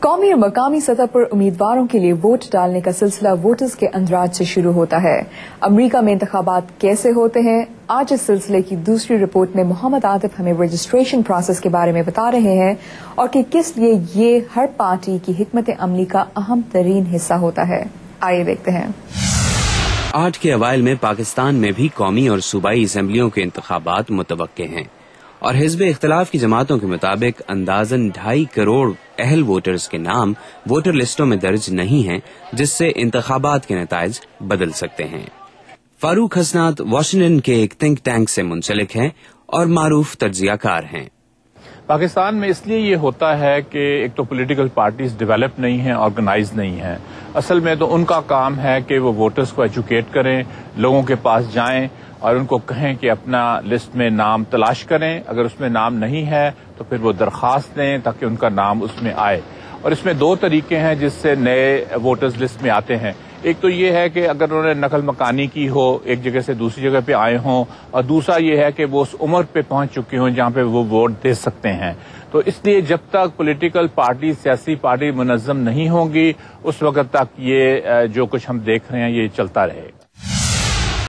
कौमी और मकामी सतह पर उम्मीदवारों के लिए वोट डालने का सिलसिला वोटर्स के अंदराज से शुरू होता है। अमरीका में इंतखाबात कैसे होते हैं, आज इस सिलसिले की दूसरी रिपोर्ट में मोहम्मद आतिफ हमें रजिस्ट्रेशन प्रोसेस के बारे में बता रहे हैं और कि किस लिए ये हर पार्टी की हिकमत अमली का अहम तरीन हिस्सा होता है। आइए देखते हैं। 8 के अवाइल में पाकिस्तान में भी कौमी और सूबाई असम्बलियों के इंतखाबात मुतवक्के हैं और हिज़्ब इख्तिलाफ की जमातों के मुताबिक अंदाजन 2.5 करोड़ अहल वोटर्स के नाम वोटर लिस्टों में दर्ज नहीं हैं, जिससे इंतखाबात के नताइज बदल सकते हैं। फारूक हसनात वाशिंगटन के एक थिंक टैंक से मुंसलिक हैं और मारूफ तज्जियाकार हैं। पाकिस्तान में इसलिए ये होता है कि एक तो पॉलिटिकल पार्टीज डेवलप नहीं हैं, ऑर्गेनाइज नहीं हैं। असल में तो उनका काम है कि वो वोटर्स को एजुकेट करें, लोगों के पास जाएं और उनको कहें कि अपना लिस्ट में नाम तलाश करें। अगर उसमें नाम नहीं है तो फिर वो दरख्वास्त दें ताकि उनका नाम उसमें आए। और इसमें 2 तरीके हैं जिससे नए वोटर्स लिस्ट में आते हैं। एक तो ये है कि अगर उन्होंने नकल मकानी की हो, एक जगह से दूसरी जगह पे आए हों, और दूसरा ये है कि वो उस उम्र पे पहुंच चुके हों जहां पे वो वोट दे सकते हैं। तो इसलिए जब तक पॉलिटिकल पार्टी, सियासी पार्टी मुनज़्ज़म नहीं होंगी, उस वक्त तक ये जो कुछ हम देख रहे हैं ये चलता रहेगा।